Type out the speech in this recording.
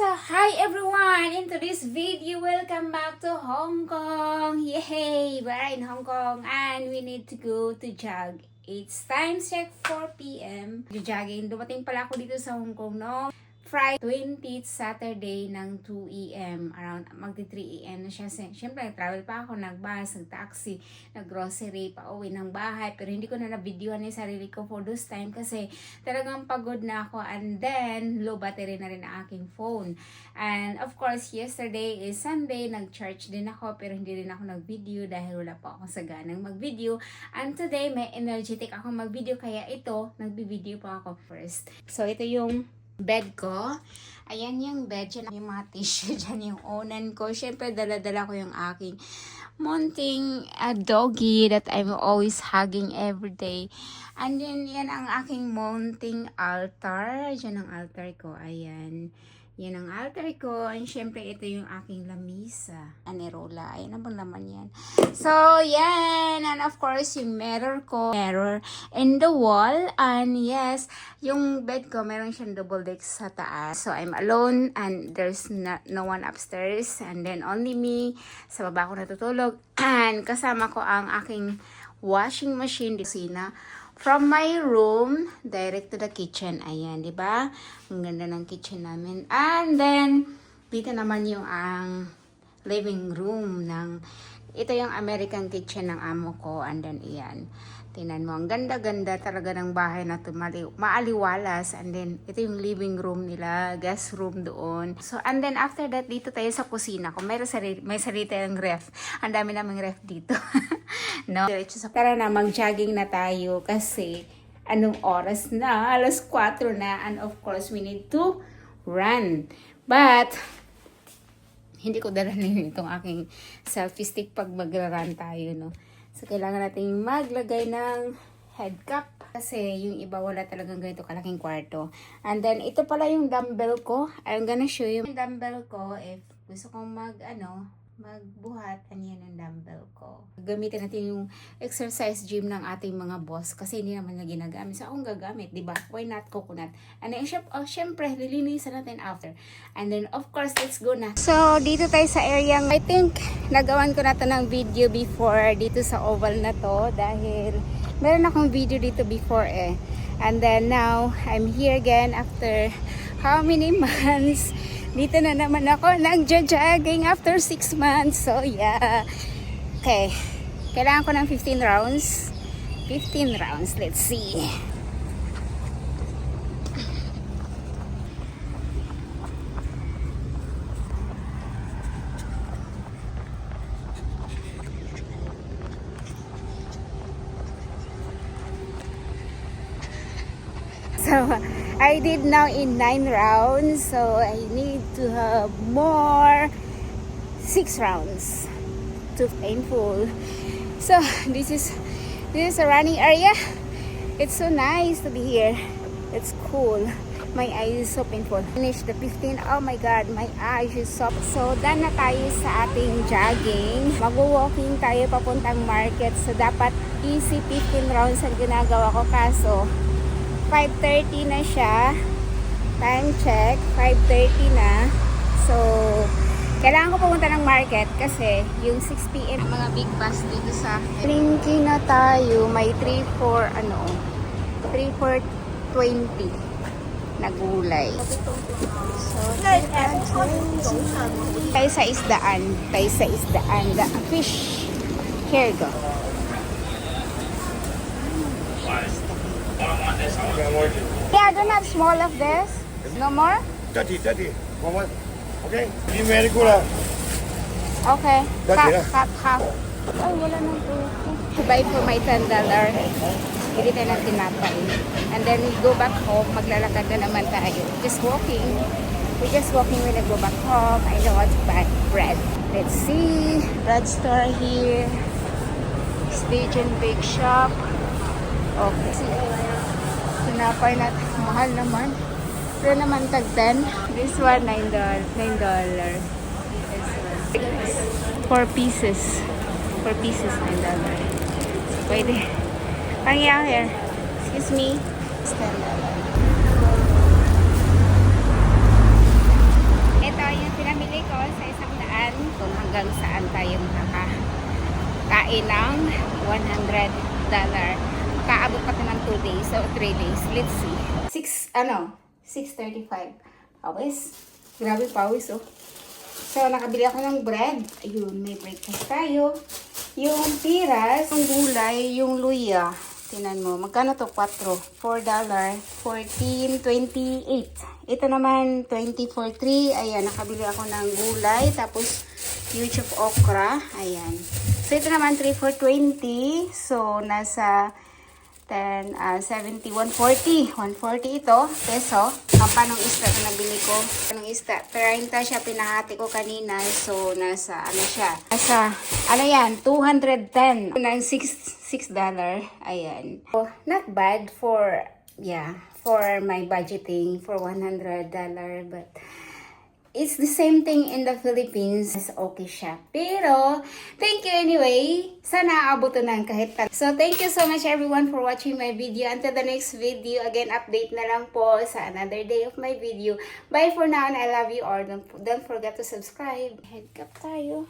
So, hi everyone! In today's video, welcome back to Hong Kong! Yay! We're in Hong Kong and we need to go to jog. It's time check 4 p.m. Jogging. Dumating pala ako dito sa Hong Kong, no? Friday 20th Saturday ng 2 a.m. Around magti 3 a.m. na siya. Siyempre, travel pa ako, nagbus, nag-taxi, nag-grocery, pa-uwi ng bahay. Pero hindi ko na na-videoan yung sarili ko for those time kasi talagang pagod na ako. And then, low battery na rin ang aking phone. And of course, yesterday is Sunday. Nag-church din ako pero hindi rin ako nag-video dahil wala pa akong saganang mag-video. And today, may energetic ako mag-video kaya ito, nag-video pa ako first. So, ito yung bed ko. Ayan yung bed. Yan yung mga tissue. Diyan yung unan ko. Siyempre, dala-dala ko yung aking munting doggy that I'm always hugging every day. And then, yan ang aking munting altar. Diyan ang altar ko. Ayan. Yan ang altar ko. And syempre, ito yung aking lamisa. Anerola. Ayan ang laman yan. So, yan. And of course, yung mirror ko. Mirror in the wall. And yes, yung bed ko, meron siyang double deck sa taas. So, I'm alone. And there's no one upstairs. And then, only me. Sa baba ko natutulog. And kasama ko ang aking washing machine. Kusina. From my room, direct to the kitchen. Ayan, di ba? Ang ganda ng kitchen namin. And then, dito naman yung ang living room ng, ito yung American kitchen ng amo ko. And then, iyan. Tingnan mo, ang ganda-ganda talaga ng bahay na ito. Maaliwalas. And then, ito yung living room nila. Guest room doon. So, and then, after that, dito tayo sa kusina ko. May sarili tayong ref. Ang dami naming ref dito. No? Tara na, mag-jogging na tayo. Kasi, anong oras na? Alas 4 na. And of course, we need to run. But, hindi ko dalanin itong aking selfie stick pag mag-run tayo, no? So, kailangan natin maglagay ng head cap. Kasi yung iba wala talagang ganito kalaking kwarto. And then, ito pala yung dumbbell ko. I'm gonna show you yung dumbbell ko if gusto kong magbuhat. Ano yan ang dumbbell ko. Gamitin natin yung exercise gym ng ating mga boss. Kasi hindi naman na ginagamit. So, akong gagamit, diba? Why not coconut? And then, syempre, lilinisan natin after. And then, of course, let's go na. So, dito tayo sa area. I think, nagawan ko na to ng video before dito sa oval na to. Dahil, meron akong video dito before eh. And then, now, I'm here again after how many months? Dito na naman ako nag-jogging after 6 months. So, yeah. Okay. Kailangan ko ng 15 rounds. 15 rounds. Let's see. So, I did now in 9 rounds. So, I need to have more 6 rounds. Too painful. So, this is a running area. It's so nice to be here. It's cool. My eyes is so painful. Finish the 15. Oh my God, my eyes is so... So, done na tayo sa ating jogging. Mag-walking tayo papuntang market. So, dapat easy 15 rounds ang ginagawa ko. Kaso, 5:30 na siya. Time check, 5:30 na. So, kailangan ko pumunta ng market kasi yung 6 p.m. mga big bus dito sa Linky na tayo. May 3 for 20 na gulay. So, tayo sa isdaan. The fish. Here you go. Yeah, I don't have small of this. No more? Daddy. One. Okay. Be very good. Okay. Daddy, Cut half. Ay, wala nang to buy for my $10. Hindi tayo ng tinapay. And then we go back home. Maglalakad na naman tayo. Just walking. We're just walking when I go back home. I know what to buy. Bread. Let's see. Bread store here. Station Bake Shop. Okay. Tinapay na. Mahal naman. Pero naman tag 10. This one, $9. This one. 4 pieces. 4 pieces, $9. Pwede. Pangyaw here. Excuse me. $10. $100. Makaabot pa ito ng 2 days o 3 days. Let's see. 6:35. Pawis. Grabe pawis, oh. So, nakabili ako ng bread. Ayun, may breakfast tayo. Yung piras, yung gulay, yung luya. Tinan mo, magkano to? 4. $4. 14.28. Ito naman, 20 for 3. Ayan, nakabili ako ng gulay. Tapos, huge of okra. Ayan. So, ito naman, 3 for 20. So, nasa 70, 140. 140 ito, peso. Panong isda ito nabili ko. Panong isda. 30 siya, pinahati ko kanina. So, nasa, ano yan, 210. Nang $6. Ayan. So, not bad for my budgeting for $100. But, it's the same thing in the Philippines. Okay siya. Pero, thank you anyway. Sana aaboto ng kahit tal. So, thank you so much everyone for watching my video. Until the next video, again, update na lang po sa another day of my video. Bye for now and I love you all. Don't forget to subscribe. Head cap tayo.